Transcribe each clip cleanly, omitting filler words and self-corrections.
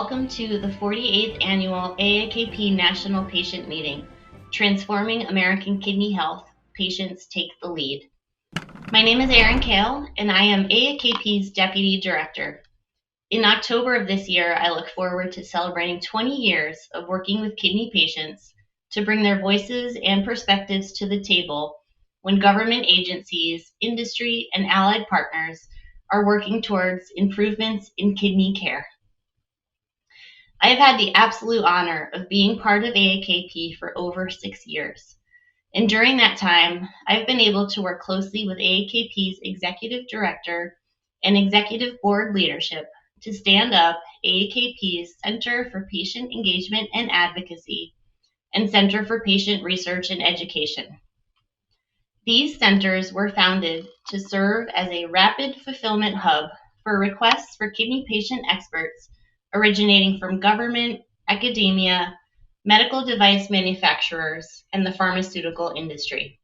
welcome to the 48th Annual AAKP National Patient Meeting, Transforming American Kidney Health, Patients Take the Lead. My name is Erin, Kahle, and I am AAKP's Deputy Director. In October of this year, I look forward to celebrating 20 years of working with kidney patients to bring their voices and perspectives to the table when government agencies, industry, and allied partners are working towards improvements in kidney care. I have had the absolute honor of being part of AAKP for over 6 years. And during that time, I've been able to work closely with AAKP's Executive Director and Executive Board leadership to stand up AAKP's Center for Patient Engagement and Advocacy and Center for Patient Research and Education. These centers were founded to serve as a rapid fulfillment hub for requests for kidney patient experts originating from government, academia, medical device manufacturers, and the pharmaceutical industry.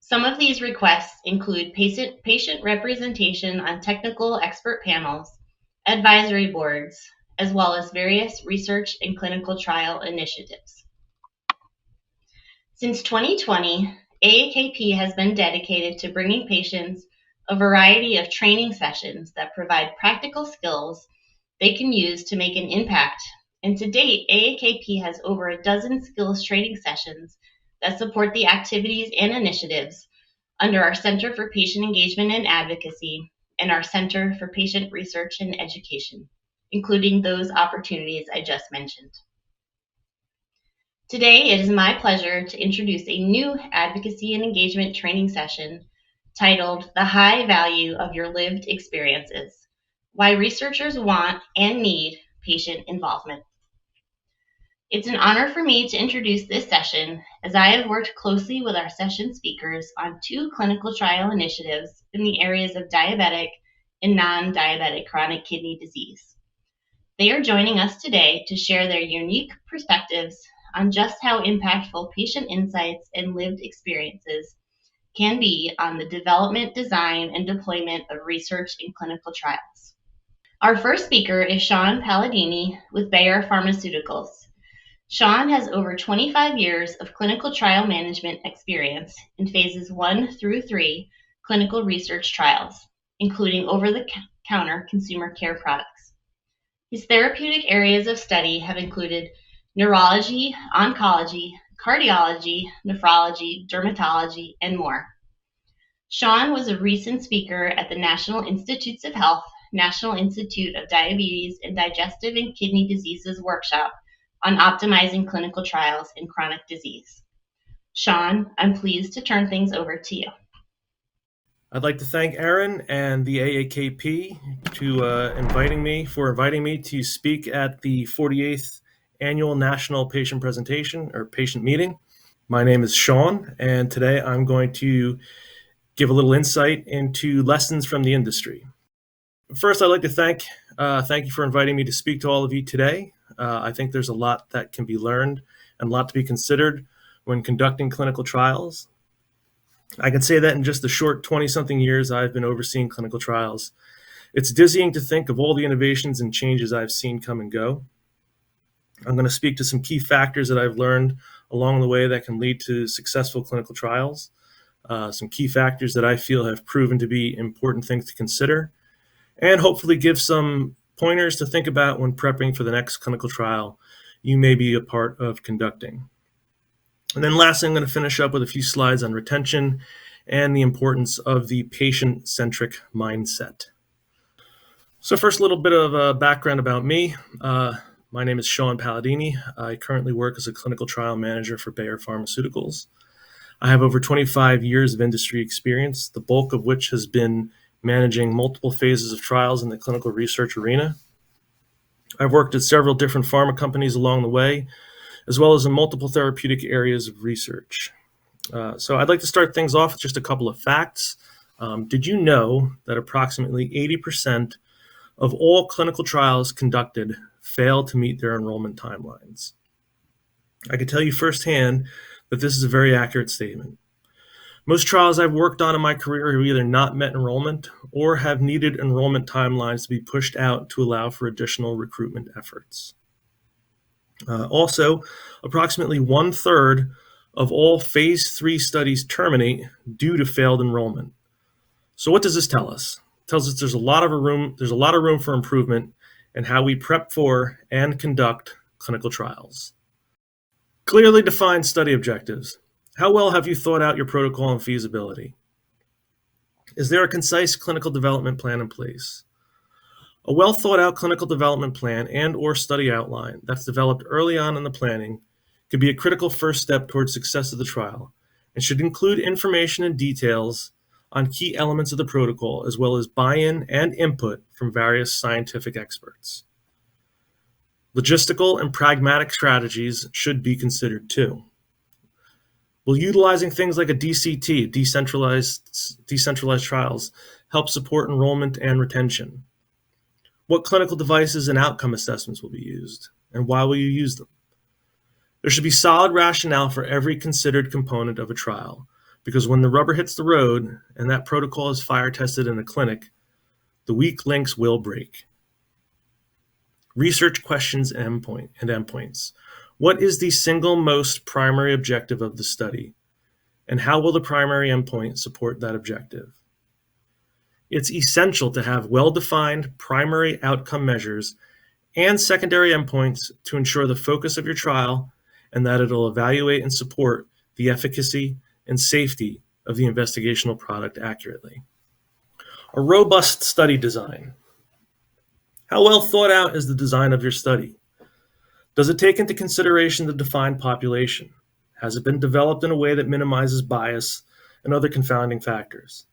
Some of these requests include patient representation on technical expert panels, advisory boards, as well as various research and clinical trial initiatives. Since 2020, AAKP has been dedicated to bringing patients a variety of training sessions that provide practical skills they can use to make an impact. And to date, AAKP has over a dozen skills training sessions that support the activities and initiatives under our Center for Patient Engagement and Advocacy and our Center for Patient Research and Education, including those opportunities I just mentioned. Today, it is my pleasure to introduce a new advocacy and engagement training session titled The High Value of Your Lived Experiences: Why Researchers Want and Need Patient Involvement. It's an honor for me to introduce this session, as I have worked closely with our session speakers on 2 clinical trial initiatives in the areas of diabetic and non-diabetic chronic kidney disease. They are joining us today to share their unique perspectives on just how impactful patient insights and lived experiences can be on the development, design, and deployment of research and clinical trials. Our first speaker is Shawn Paladini with Bayer Pharmaceuticals. Shawn has over 25 years of clinical trial management experience in phases 1 through 3 clinical research trials, including over-the-counter consumer care products. His therapeutic areas of study have included neurology, oncology, cardiology, nephrology, dermatology, and more. Shawn was a recent speaker at the National Institutes of Health, National Institute of Diabetes and Digestive and Kidney Diseases workshop on optimizing clinical trials in chronic disease. Shawn, I'm pleased to turn things over to you. I'd like to thank Erin and the AAKP for inviting me to speak at the 48th Annual National Patient Presentation or Patient Meeting. My name is Shawn, and today I'm going to give a little insight into lessons from the industry. First, I'd like to thank you for inviting me to speak to all of you today. I think there's a lot that can be learned and a lot to be considered when conducting clinical trials. I can say that in just the short 20-something years I've been overseeing clinical trials, it's dizzying to think of all the innovations and changes I've seen come and go. I'm going to speak to some key factors that I've learned along the way that can lead to successful clinical trials, some key factors that I feel have proven to be important things to consider, and hopefully give some pointers to think about when prepping for the next clinical trial you may be a part of conducting. And then lastly, I'm going to finish up with a few slides on retention and the importance of the patient-centric mindset. So first, a little bit of background about me. My name is Shawn Paladini. I currently work as a clinical trial manager for Bayer Pharmaceuticals. I have over 25 years of industry experience, the bulk of which has been managing multiple phases of trials in the clinical research arena. I've worked at several different pharma companies along the way, as well as in multiple therapeutic areas of research. So I'd like to start things off with just a couple of facts. Did you know that approximately 80% of all clinical trials conducted fail to meet their enrollment timelines? I can tell you firsthand that this is a very accurate statement. Most trials I've worked on in my career have either not met enrollment or have needed enrollment timelines to be pushed out to allow for additional recruitment efforts. Also, approximately 1/3 of all phase 3 studies terminate due to failed enrollment. So what does this tell us? It tells us there's a lot of room for improvement in how we prep for and conduct clinical trials. Clearly defined study objectives. How well have you thought out your protocol and feasibility? Is there a concise clinical development plan in place? A well thought out clinical development plan and/or study outline that's developed early on in the planning could be a critical first step towards success of the trial and should include information and details on key elements of the protocol, as well as buy-in and input from various scientific experts. Logistical and pragmatic strategies should be considered too. Will utilizing things like a DCT, decentralized trials, help support enrollment and retention? What clinical devices and outcome assessments will be used, and why will you use them? There should be solid rationale for every considered component of a trial, because when the rubber hits the road and that protocol is fire tested in a clinic, the weak links will break. Research questions and endpoints. What is the single most primary objective of the study, and how will the primary endpoint support that objective? It's essential to have well-defined primary outcome measures and secondary endpoints to ensure the focus of your trial and that it'll evaluate and support the efficacy and safety of the investigational product accurately. A robust study design. How well thought out is the design of your study? Does it take into consideration the defined population? Has it been developed in a way that minimizes bias and other confounding factors?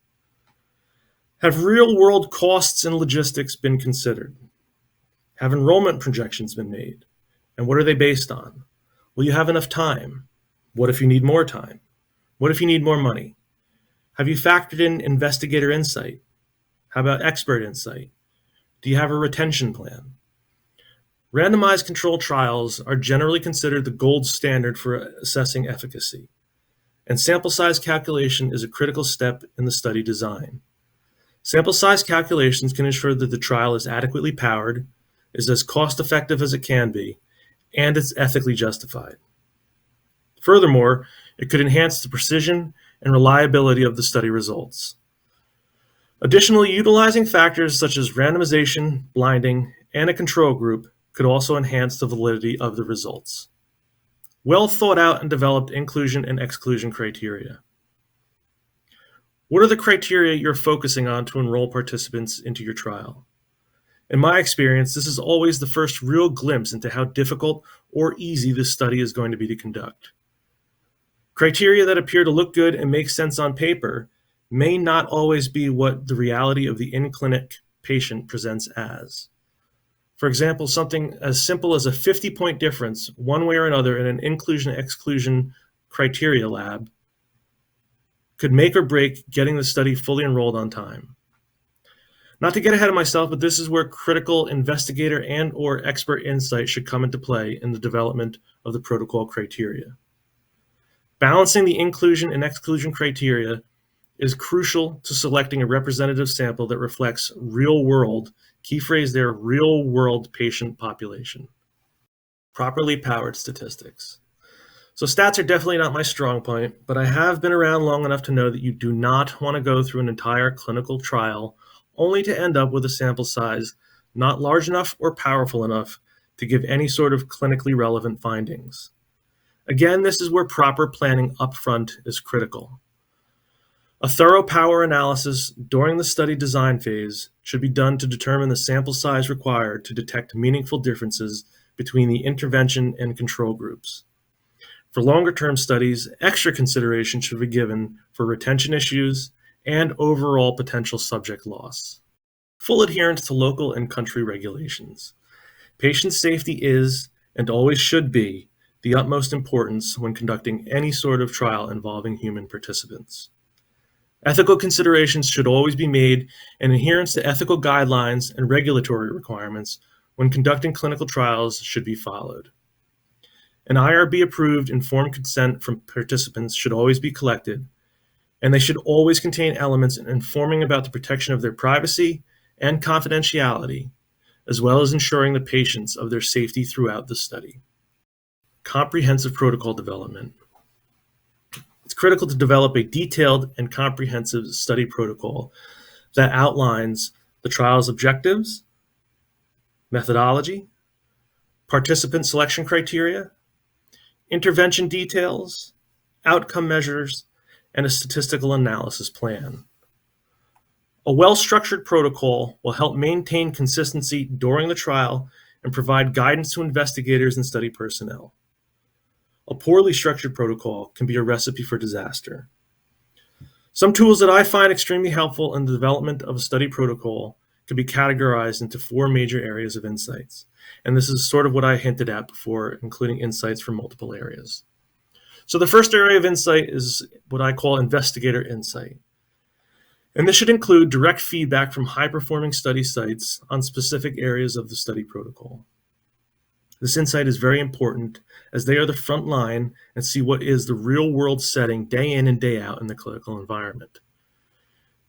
Have real-world costs and logistics been considered? Have enrollment projections been made? And what are they based on? Will you have enough time? What if you need more time? What if you need more money? Have you factored in investigator insight? How about expert insight? Do you have a retention plan? Randomized controlled trials are generally considered the gold standard for assessing efficacy, and sample size calculation is a critical step in the study design. Sample size calculations can ensure that the trial is adequately powered, is as cost-effective as it can be, and it's ethically justified. Furthermore, it could enhance the precision and reliability of the study results. Additionally, utilizing factors such as randomization, blinding, and a control group could also enhance the validity of the results. Well thought out and developed inclusion and exclusion criteria. What are the criteria you're focusing on to enroll participants into your trial? In my experience, this is always the first real glimpse into how difficult or easy this study is going to be to conduct. Criteria that appear to look good and make sense on paper may not always be what the reality of the in-clinic patient presents as. For example, something as simple as a 50-point difference one way or another in an inclusion-exclusion criteria lab could make or break getting the study fully enrolled on time. Not to get ahead of myself, but this is where critical investigator and/or expert insight should come into play in the development of the protocol criteria. Balancing the inclusion and exclusion criteria is crucial to selecting a representative sample that reflects real-world, key phrase there, real-world patient population. Properly powered statistics. So stats are definitely not my strong point, but I have been around long enough to know that you do not want to go through an entire clinical trial only to end up with a sample size not large enough or powerful enough to give any sort of clinically relevant findings. Again, this is where proper planning upfront is critical. A thorough power analysis during the study design phase should be done to determine the sample size required to detect meaningful differences between the intervention and control groups. For longer-term studies, extra consideration should be given for retention issues and overall potential subject loss. Full adherence to local and country regulations. Patient safety is, and always should be, the utmost importance when conducting any sort of trial involving human participants. Ethical considerations should always be made, and adherence to ethical guidelines and regulatory requirements when conducting clinical trials should be followed. An IRB-approved informed consent from participants should always be collected, and they should always contain elements informing about the protection of their privacy and confidentiality, as well as ensuring the patients of their safety throughout the study. Comprehensive protocol development. It's critical to develop a detailed and comprehensive study protocol that outlines the trial's objectives, methodology, participant selection criteria, intervention details, outcome measures, and a statistical analysis plan. A well-structured protocol will help maintain consistency during the trial and provide guidance to investigators and study personnel. A poorly structured protocol can be a recipe for disaster. Some tools that I find extremely helpful in the development of a study protocol can be categorized into 4 major areas of insights. And this is sort of what I hinted at before, including insights from multiple areas. So the first area of insight is what I call investigator insight. And this should include direct feedback from high-performing study sites on specific areas of the study protocol. This insight is very important as they are the front line and see what is the real-world setting day in and day out in the clinical environment.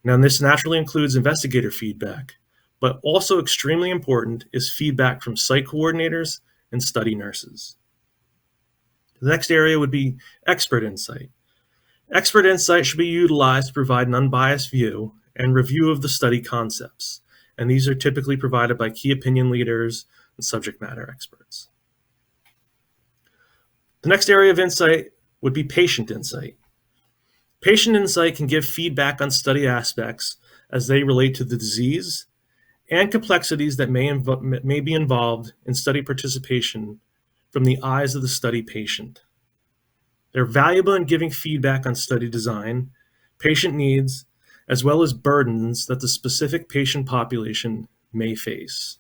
Now, this naturally includes investigator feedback, but also extremely important is feedback from site coordinators and study nurses. The next area would be expert insight. Expert insight should be utilized to provide an unbiased view and review of the study concepts, and these are typically provided by key opinion leaders and subject matter experts. The next area of insight would be patient insight. Patient insight can give feedback on study aspects as they relate to the disease and complexities that may be involved in study participation from the eyes of the study patient. They're valuable in giving feedback on study design, patient needs, as well as burdens that the specific patient population may face.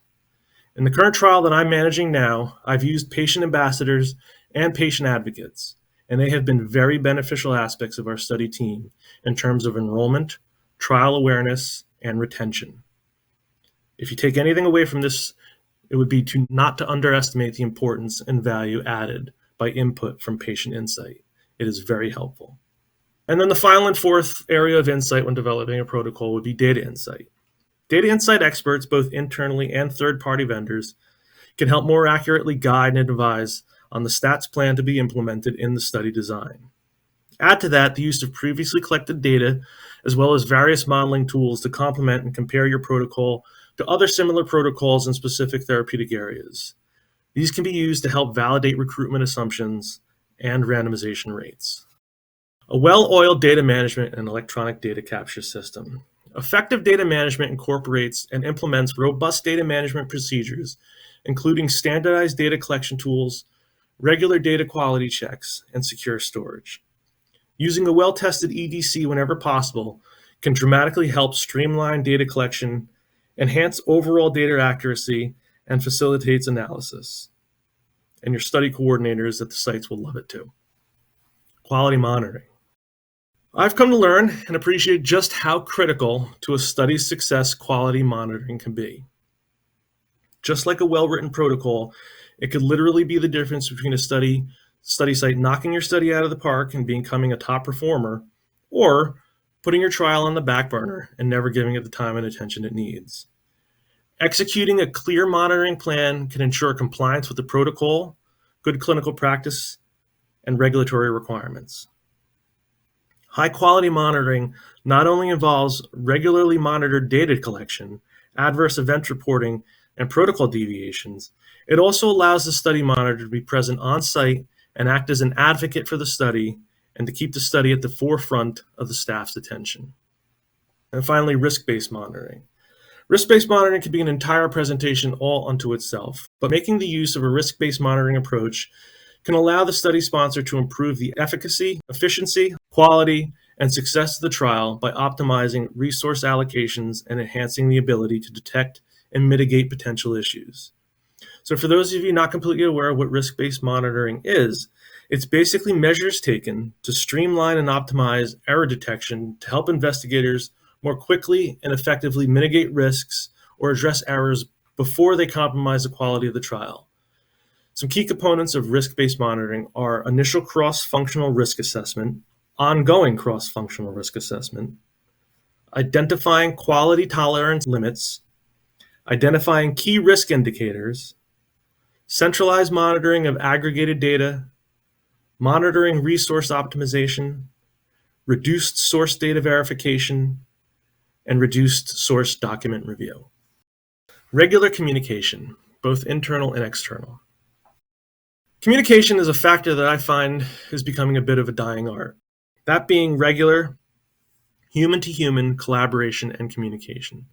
In the current trial that I'm managing now, I've used patient ambassadors and patient advocates, and they have been very beneficial aspects of our study team in terms of enrollment, trial awareness, and retention. If you take anything away from this, it would be not to underestimate the importance and value added by input from patient insight. It is very helpful. And then the final and fourth area of insight when developing a protocol would be data insight. Data insight experts, both internally and third-party vendors, can help more accurately guide and advise on the stats plan to be implemented in the study design. Add to that the use of previously collected data, as well as various modeling tools to complement and compare your protocol to other similar protocols in specific therapeutic areas. These can be used to help validate recruitment assumptions and randomization rates. A well-oiled data management and electronic data capture system. Effective data management incorporates and implements robust data management procedures, including standardized data collection tools, regular data quality checks, and secure storage. Using a well-tested EDC whenever possible can dramatically help streamline data collection, enhance overall data accuracy, and facilitates analysis. And your study coordinators at the sites will love it too. Quality monitoring. I've come to learn and appreciate just how critical to a study's success quality monitoring can be. Just like a well-written protocol, it could literally be the difference between a study site knocking your study out of the park and becoming a top performer, or putting your trial on the back burner and never giving it the time and attention it needs. Executing a clear monitoring plan can ensure compliance with the protocol, good clinical practice, and regulatory requirements. High-quality monitoring not only involves regularly monitored data collection, adverse event reporting, and protocol deviations, it also allows the study monitor to be present on-site and act as an advocate for the study and to keep the study at the forefront of the staff's attention. And finally, risk-based monitoring. Risk-based monitoring can be an entire presentation all unto itself, but making the use of a risk-based monitoring approach can allow the study sponsor to improve the efficacy, efficiency, quality, and success of the trial by optimizing resource allocations and enhancing the ability to detect and mitigate potential issues. So for those of you not completely aware of what risk-based monitoring is, it's basically measures taken to streamline and optimize error detection to help investigators more quickly and effectively mitigate risks or address errors before they compromise the quality of the trial. Some key components of risk-based monitoring are initial cross-functional risk assessment, ongoing cross-functional risk assessment, identifying quality tolerance limits, identifying key risk indicators, centralized monitoring of aggregated data, monitoring resource optimization, reduced source data verification, and reduced source document review. Regular communication, both internal and external. Communication is a factor that I find is becoming a bit of a dying art. That being regular, human-to-human collaboration and communication.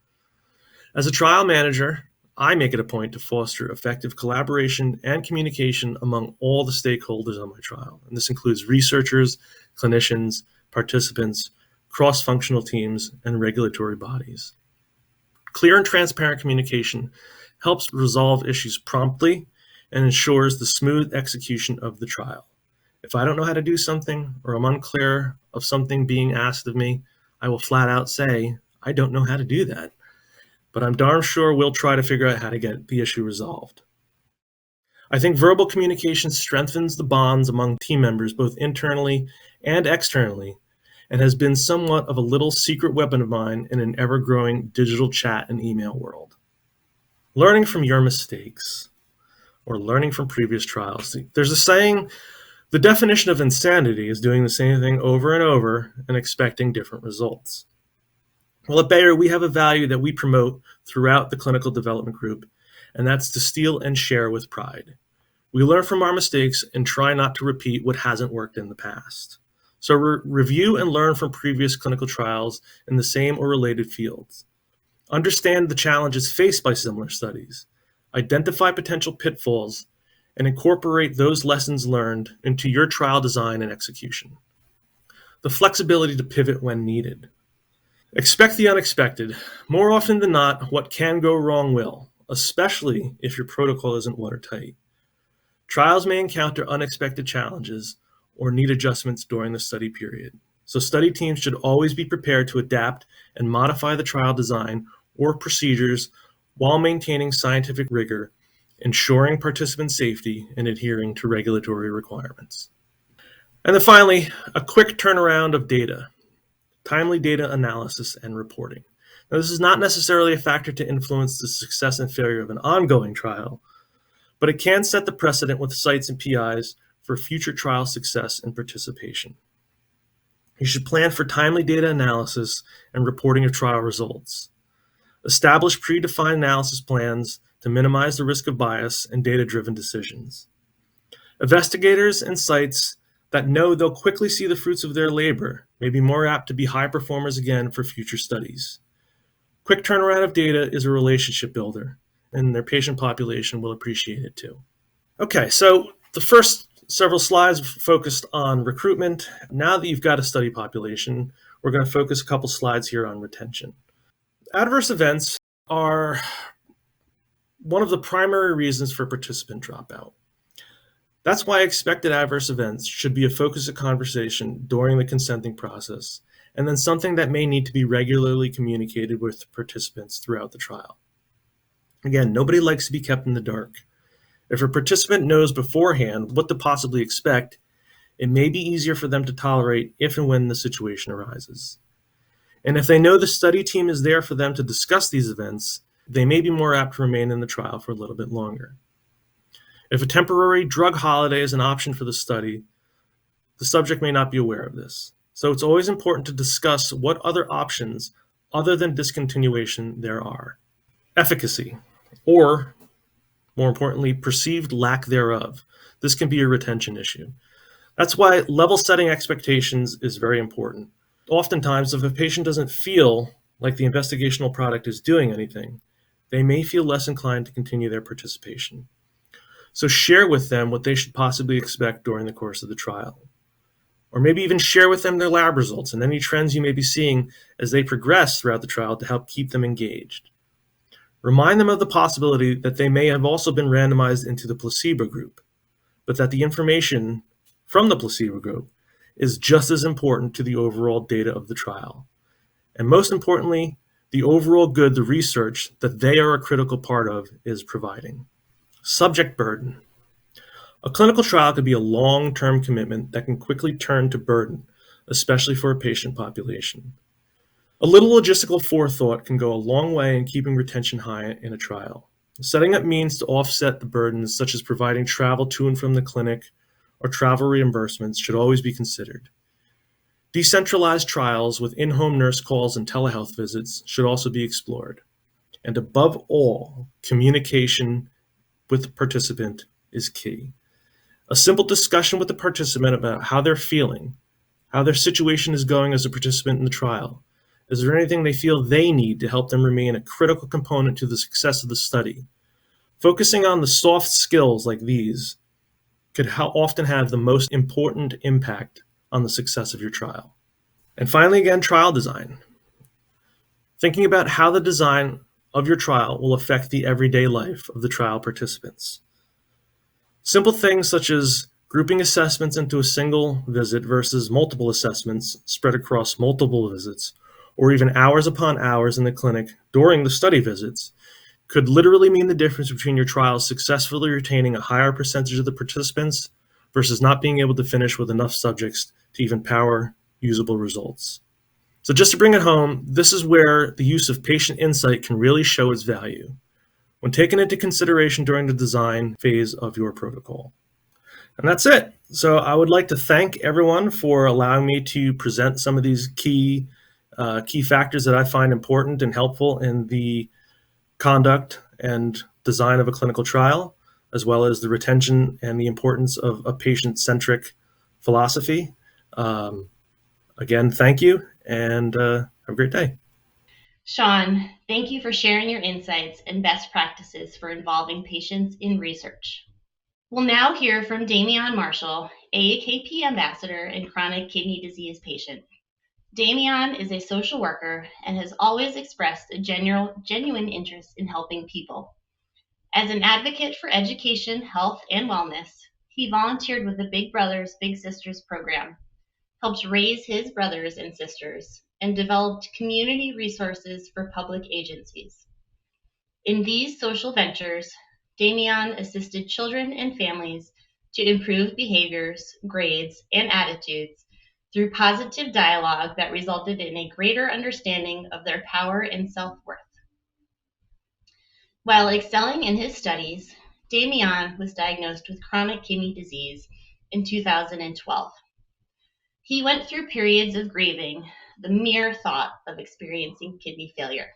As a trial manager, I make it a point to foster effective collaboration and communication among all the stakeholders on my trial. And this includes researchers, clinicians, participants, cross-functional teams, and regulatory bodies. Clear and transparent communication helps resolve issues promptly and ensures the smooth execution of the trial. If I don't know how to do something or I'm unclear of something being asked of me, I will flat out say, I don't know how to do that. But I'm darn sure we'll try to figure out how to get the issue resolved. I think verbal communication strengthens the bonds among team members, both internally and externally, and has been somewhat of a little secret weapon of mine in an ever-growing digital chat and email world. Learning from your mistakes, or learning from previous trials. There's a saying, the definition of insanity is doing the same thing over and over and expecting different results. Well, at Bayer, we have a value that we promote throughout the clinical development group, and that's to steal and share with pride. We learn from our mistakes and try not to repeat what hasn't worked in the past. So review and learn from previous clinical trials in the same or related fields. Understand the challenges faced by similar studies. Identify potential pitfalls and incorporate those lessons learned into your trial design and execution. The flexibility to pivot when needed. Expect the unexpected. More often than not, what can go wrong will, especially if your protocol isn't watertight. Trials may encounter unexpected challenges or need adjustments during the study period. So study teams should always be prepared to adapt and modify the trial design or procedures while maintaining scientific rigor, ensuring participant safety, and adhering to regulatory requirements. And then finally, a quick turnaround of data. Timely data analysis and reporting. Now, this is not necessarily a factor to influence the success and failure of an ongoing trial, but it can set the precedent with sites and PIs for future trial success and participation. You should plan for timely data analysis and reporting of trial results. Establish predefined analysis plans to minimize the risk of bias and data-driven decisions. Investigators and sites that know they'll quickly see the fruits of their labor may be more apt to be high performers again for future studies. Quick turnaround of data is a relationship builder, and their patient population will appreciate it too. Okay, so the first several slides focused on recruitment. Now that you've got a study population, we're going to focus a couple slides here on retention. Adverse events are one of the primary reasons for participant dropout. That's why expected adverse events should be a focus of conversation during the consenting process, and then something that may need to be regularly communicated with participants throughout the trial. Again, nobody likes to be kept in the dark. If a participant knows beforehand what to possibly expect, it may be easier for them to tolerate if and when the situation arises. And if they know the study team is there for them to discuss these events, they may be more apt to remain in the trial for a little bit longer. If a temporary drug holiday is an option for the study, the subject may not be aware of this. So it's always important to discuss what other options other than discontinuation there are. Efficacy, or more importantly, perceived lack thereof. This can be a retention issue. That's why level setting expectations is very important. Oftentimes, if a patient doesn't feel like the investigational product is doing anything, they may feel less inclined to continue their participation. So share with them what they should possibly expect during the course of the trial. Or maybe even share with them their lab results and any trends you may be seeing as they progress throughout the trial to help keep them engaged. Remind them of the possibility that they may have also been randomized into the placebo group, but that the information from the placebo group is just as important to the overall data of the trial. And most importantly, the overall good the research that they are a critical part of is providing. Subject burden. A clinical trial could be a long-term commitment that can quickly turn to burden, especially for a patient population. A little logistical forethought can go a long way in keeping retention high in a trial. Setting up means to offset the burdens, such as providing travel to and from the clinic or travel reimbursements, should always be considered. Decentralized trials with in-home nurse calls and telehealth visits should also be explored. And above all, communication with the participant is key. A simple discussion with the participant about how they're feeling, how their situation is going as a participant in the trial. Is there anything they feel they need to help them remain a critical component to the success of the study? Focusing on the soft skills like these could often have the most important impact on the success of your trial. And finally, again, trial design. Thinking about how the design of your trial will affect the everyday life of the trial participants. Simple things such as grouping assessments into a single visit versus multiple assessments spread across multiple visits, or even hours upon hours in the clinic during the study visits, could literally mean the difference between your trial successfully retaining a higher percentage of the participants versus not being able to finish with enough subjects to even power usable results. So just to bring it home, this is where the use of patient insight can really show its value when taken into consideration during the design phase of your protocol. And that's it. So I would like to thank everyone for allowing me to present some of these key factors that I find important and helpful in the conduct and design of a clinical trial, as well as the retention and the importance of a patient-centric philosophy. Again, thank you, and have a great day. Shawn, thank you for sharing your insights and best practices for involving patients in research. We'll now hear from Dammeon Marshall, AAKP Ambassador and chronic kidney disease patient. Dammeon is a social worker and has always expressed a genuine interest in helping people. As an advocate for education, health, and wellness, he volunteered with the Big Brothers Big Sisters program, helped raise his brothers and sisters, and developed community resources for public agencies. In these social ventures, Dammeon assisted children and families to improve behaviors, grades, and attitudes through positive dialogue that resulted in a greater understanding of their power and self-worth. While excelling in his studies, Dammeon was diagnosed with chronic kidney disease in 2012. He went through periods of grieving the mere thought of experiencing kidney failure.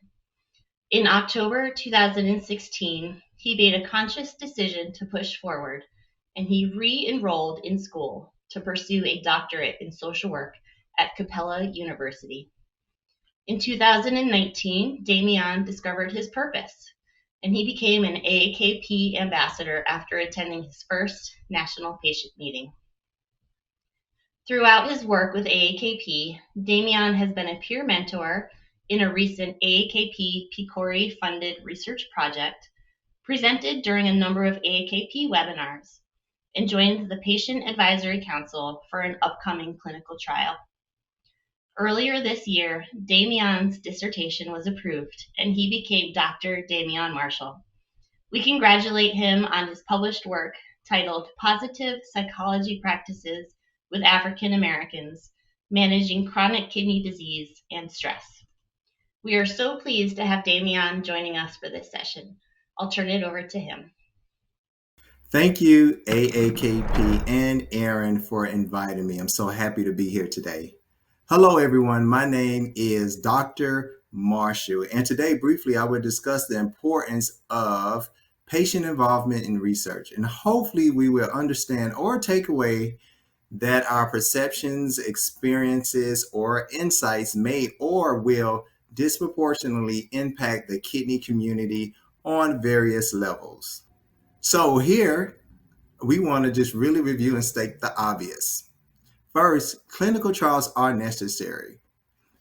In October 2016, he made a conscious decision to push forward, and he re-enrolled in school to pursue a doctorate in social work at Capella University. In 2019, Dammeon discovered his purpose, and he became an AAKP Ambassador after attending his first national patient meeting. Throughout his work with AAKP, Dammeon has been a peer mentor in a recent AAKP PCORI-funded research project, presented during a number of AAKP webinars, and joined the Patient Advisory Council for an upcoming clinical trial. Earlier this year, Dammeon's dissertation was approved, and he became Dr. Dammeon Marshall. We congratulate him on his published work titled Positive Psychology Practices with African Americans, Managing Chronic Kidney Disease and Stress. We are so pleased to have Dammeon joining us for this session. I'll turn it over to him. Thank you, AAKP and Erin, for inviting me. I'm so happy to be here today. Hello, everyone. My name is Dr. Marshall, and today, briefly, I will discuss the importance of patient involvement in research, and hopefully we will understand or take away that our perceptions, experiences, or insights may or will disproportionately impact the kidney community on various levels. So here, we want to just really review and state the obvious. First, clinical trials are necessary.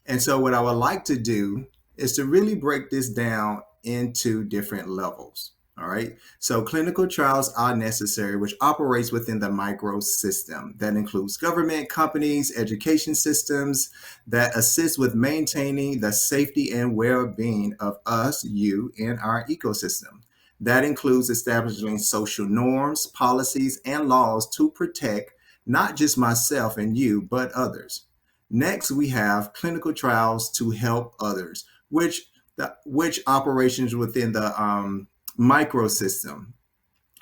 And so what I would like to do is to really break this down into different levels. All right. So clinical trials are necessary, which operates within the micro system. That includes government, companies, education systems that assist with maintaining the safety and well-being of us, you, and our ecosystem. That includes establishing social norms, policies, and laws to protect not just myself and you, but others. Next, we have clinical trials to help others, which operations within the microsystem.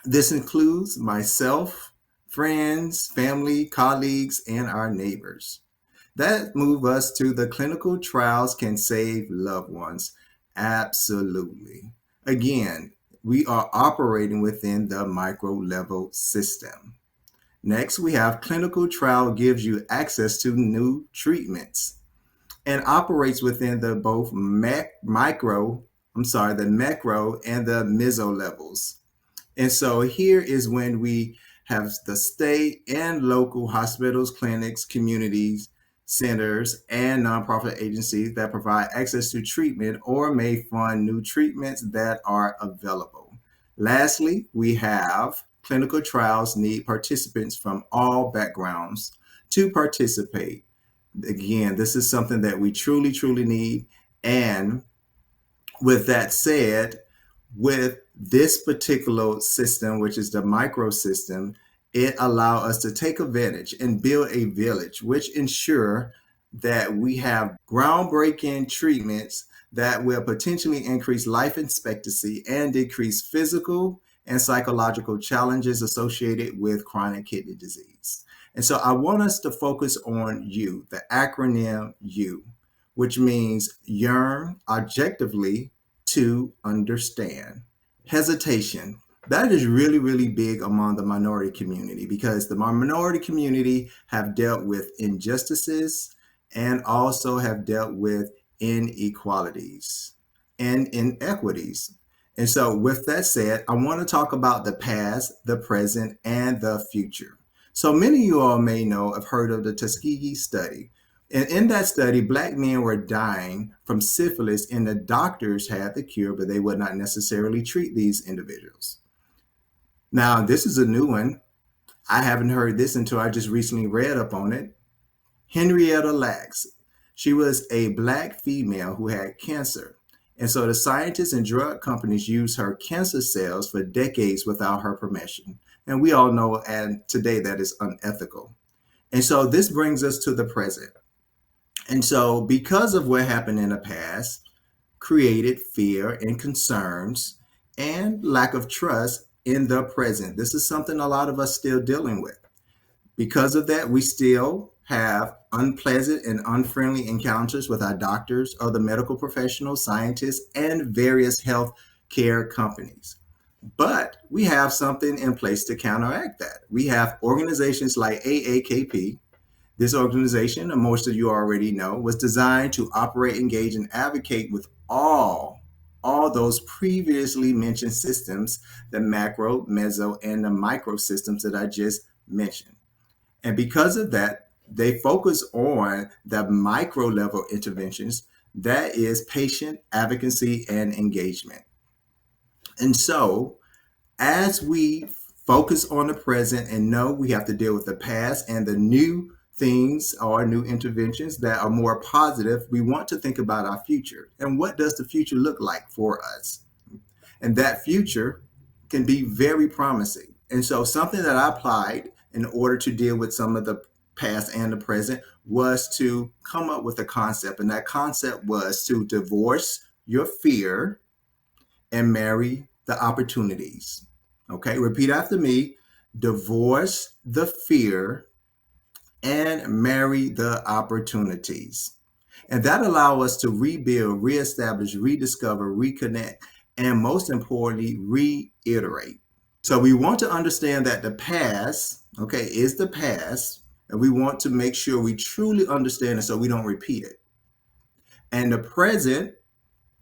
This includes myself, friends, family, colleagues, and our neighbors. That move us to the clinical trials can save loved ones. Absolutely. Again, we are operating within the micro level system. Next, we have clinical trial gives you access to new treatments and operates within the both the macro and the meso levels. And so here is when we have the state and local hospitals, clinics, communities, centers, and nonprofit agencies that provide access to treatment or may fund new treatments that are available. Lastly, we have clinical trials need participants from all backgrounds to participate. Again, this is something that we truly, truly need. And with that said, with this particular system, which is the micro system, it allows us to take advantage and build a village, which ensure that we have groundbreaking treatments that will potentially increase life expectancy and decrease physical and psychological challenges associated with chronic kidney disease. And so I want us to focus on U, the acronym U, which means yearn objectively to understand. Hesitation. That is really, really big among the minority community because the minority community have dealt with injustices and also have dealt with inequalities and inequities. And so with that said, I want to talk about the past, the present, and the future. So many of you all may know, have heard of the Tuskegee study. And in that study, Black men were dying from syphilis, and the doctors had the cure, but they would not necessarily treat these individuals. Now, this is a new one. I haven't heard this until I just recently read up on it. Henrietta Lacks. She was a Black female who had cancer. And so the scientists and drug companies used her cancer cells for decades without her permission. And we all know, and today, that is unethical. And so this brings us to the present. And so because of what happened in the past, created fear and concerns and lack of trust in the present. This is something a lot of us still dealing with. Because of that, we still have unpleasant and unfriendly encounters with our doctors, other medical professionals, scientists, and various health care companies. But we have something in place to counteract that. We have organizations like AAKP. This organization, and most of you already know, was designed to operate, engage, and advocate with all those previously mentioned systems, the macro, meso, and the micro systems that I just mentioned. And because of that, they focus on the micro level interventions, that is patient advocacy and engagement. And so as we focus on the present and know we have to deal with the past and the new things or new interventions that are more positive, we want to think about our future. And what does the future look like for us? And that future can be very promising. And so something that I applied in order to deal with some of the past and the present was to come up with a concept. And that concept was to divorce your fear and marry the opportunities. Okay, repeat after me. Divorce the fear and marry the opportunities. And that allows us to rebuild, reestablish, rediscover, reconnect, and most importantly, reiterate. So we want to understand that the past, okay, is the past, and we want to make sure we truly understand it so we don't repeat it. And the present,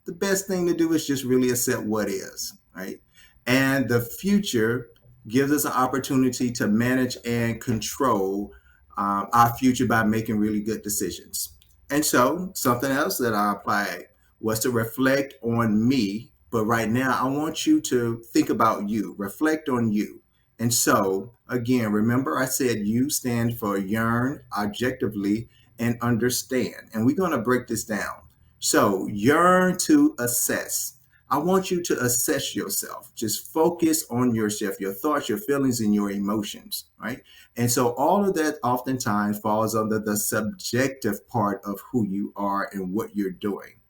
the best thing to do is just really accept what is, right? And the future gives us an opportunity to manage and control our future by making really good decisions. And so something else that I applied was to reflect on me. But right now, I want you to think about you, reflect on you. And so, again, remember I said you stand for yearn, objectively, and understand. And we're going to break this down. So yearn to assess. I want you to assess yourself. Just focus on yourself, your thoughts, your feelings, and your emotions, right? And so all of that oftentimes falls under the subjective part of who you are and what you're doing.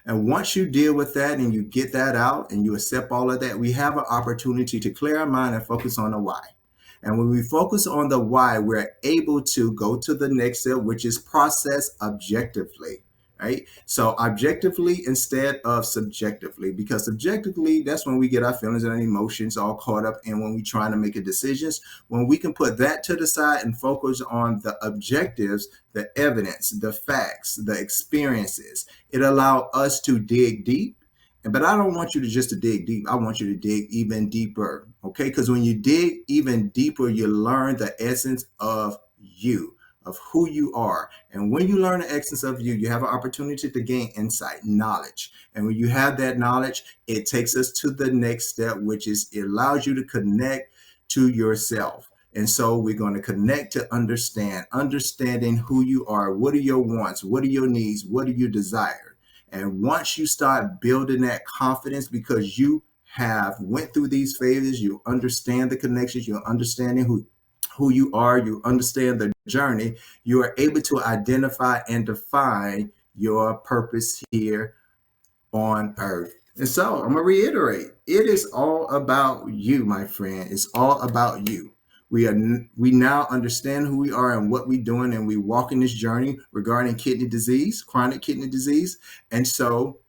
And once you deal with that and you get that out and you accept all of that, we have an opportunity to clear our mind and focus on the why. And when we focus on the why, we're able to go to the next step, which is process objectively, right? So objectively instead of subjectively, because subjectively, that's when we get our feelings and emotions all caught up in when we're trying to make a decisions. When we can put that to the side and focus on the objectives, the evidence, the facts, the experiences, it allows us to dig deep. But I don't want you to just to dig deep. I want you to dig even deeper. Okay. Because when you dig even deeper, you learn the essence of you, of who you are. And when you learn the essence of you, you have an opportunity to gain insight, knowledge. And when you have that knowledge, it takes us to the next step, which is it allows you to connect to yourself. And so we're going to connect to understanding who you are. What are your wants? What are your needs? What do you desire? And once you start building that confidence because you have went through these phases, you understand the connections, you're understanding who you are, you understand the journey, you are able to identify and define your purpose here on earth. And so I'm going to reiterate, it is all about you, my friend. It's all about you. We now understand who we are and what we're doing, and we walk in this journey regarding kidney disease, chronic kidney disease. And so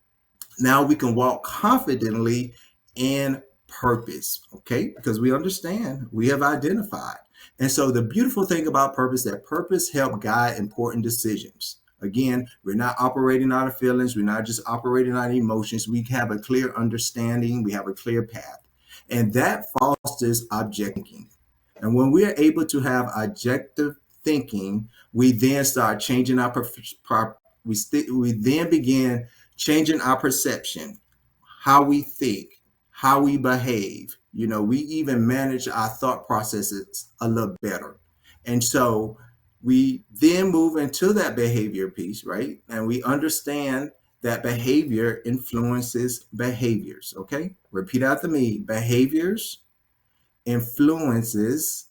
now we can walk confidently in purpose, okay? Because we understand, we have identified. And so the beautiful thing about purpose, that purpose helps guide important decisions. Again, we're not operating out of feelings. We're not just operating out of emotions. We have a clear understanding. We have a clear path. And that fosters objective thinking. And when we are able to have objective thinking, we then start changing we then begin changing our perception, how we think, how we behave. We even manage our thought processes a little better. And so we then move into that behavior piece, right? And we understand that behavior influences behaviors, okay? Repeat after me. Behaviors influences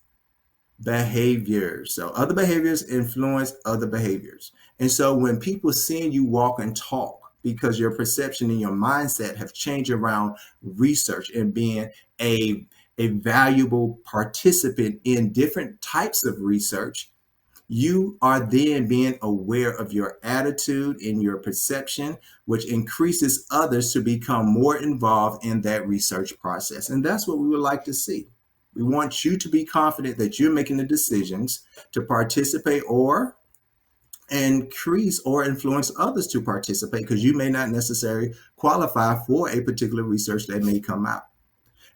behaviors. So other behaviors influence other behaviors. And so when people seeing you walk and talk, because your perception and your mindset have changed around research and being a valuable participant in different types of research, you are then being aware of your attitude and your perception, which increases others to become more involved in that research process. And that's what we would like to see. We want you to be confident that you're making the decisions to participate or increase or influence others to participate, because you may not necessarily qualify for a particular research that may come out.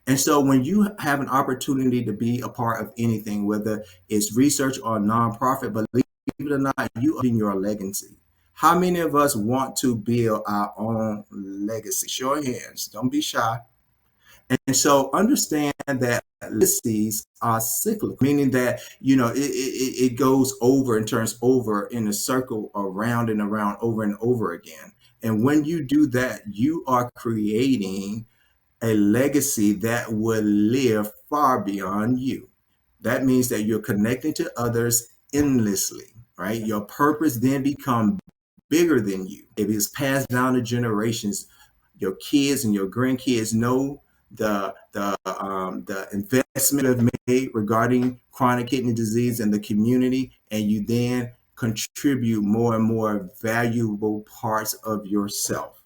And so when you have an opportunity to be a part of anything, whether it's research or nonprofit, believe it or not, you are in your legacy. How many of us want to build our own legacy? Show of hands. Don't be shy. And so understand that legacies are cyclical, meaning that, it goes over and turns over in a circle around and around over and over again. And when you do that, you are creating a legacy that will live far beyond you. That means that you're connecting to others endlessly, right? Your purpose then becomes bigger than you. It is passed down to generations. Your kids and your grandkids know the investment of made regarding chronic kidney disease in the community, and you then contribute more and more valuable parts of yourself.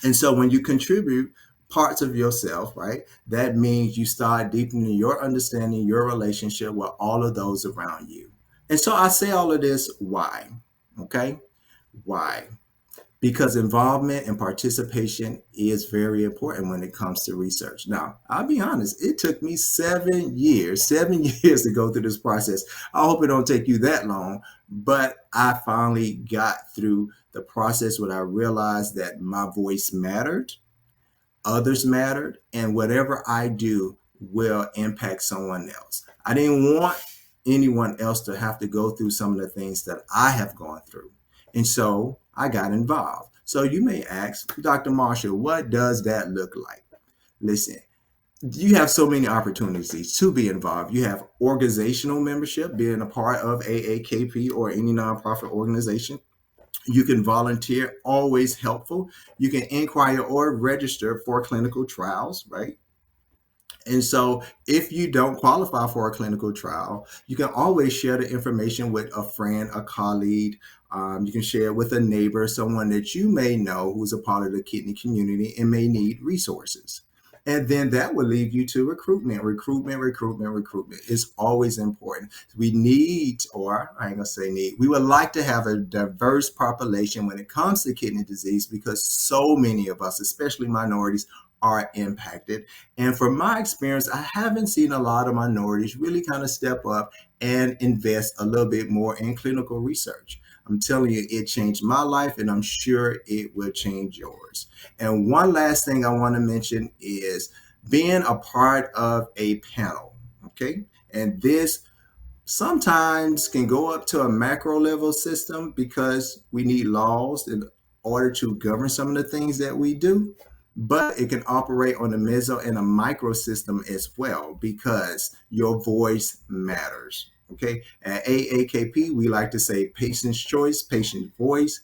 And so when you contribute parts of yourself, right, that means you start deepening your understanding, your relationship with all of those around you. And so I say all of this, why? Okay? Why? Because involvement and participation is very important when it comes to research. Now, I'll be honest, it took me 7 years to go through this process. I hope it don't take you that long, but I finally got through the process when I realized that my voice mattered, others mattered, and whatever I do will impact someone else. I didn't want anyone else to have to go through some of the things that I have gone through. And so I got involved. So you may ask, Dr. Marshall, what does that look like? Listen, you have so many opportunities to be involved. You have organizational membership, being a part of AAKP or any nonprofit organization. You can volunteer, always helpful. You can inquire or register for clinical trials, right? And so, if you don't qualify for a clinical trial, you can always share the information with a friend, a colleague. You can share it with a neighbor, someone that you may know who's a part of the kidney community and may need resources. And then that will lead you to recruitment. Recruitment is always important. We need, or I ain't gonna say need, we would like to have a diverse population when it comes to kidney disease because so many of us, especially minorities, are impacted. And from my experience, I haven't seen a lot of minorities really kind of step up and invest a little bit more in clinical research. I'm telling you, it changed my life, and I'm sure it will change yours. And one last thing I want to mention is being a part of a panel, okay? And this sometimes can go up to a macro level system because we need laws in order to govern some of the things that we do. But it can operate on a meso and a micro system as well because your voice matters. Okay. At AAKP, we like to say patient's choice, patient voice.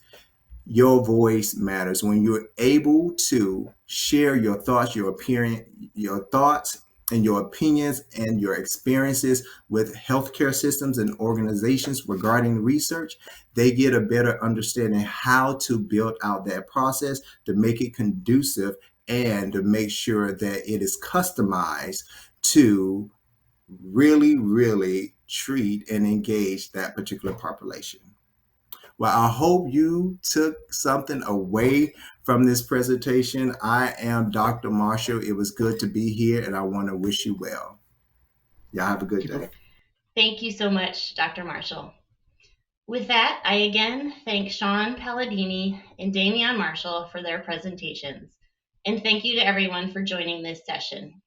Your voice matters when you're able to share your thoughts, your thoughts and your opinions and your experiences with healthcare systems and organizations regarding research. They get a better understanding how to build out that process to make it conducive and to make sure that it is customized to really treat and engage that particular population. Well, I hope you took something away from this presentation. I am Dr. Marshall. It was good to be here, and I want to wish you well. Y'all have a good day. Thank you so much, Dr. Marshall. With that, I again thank Shawn, Paladini, and Dammeon Marshall for their presentations. And thank you to everyone for joining this session.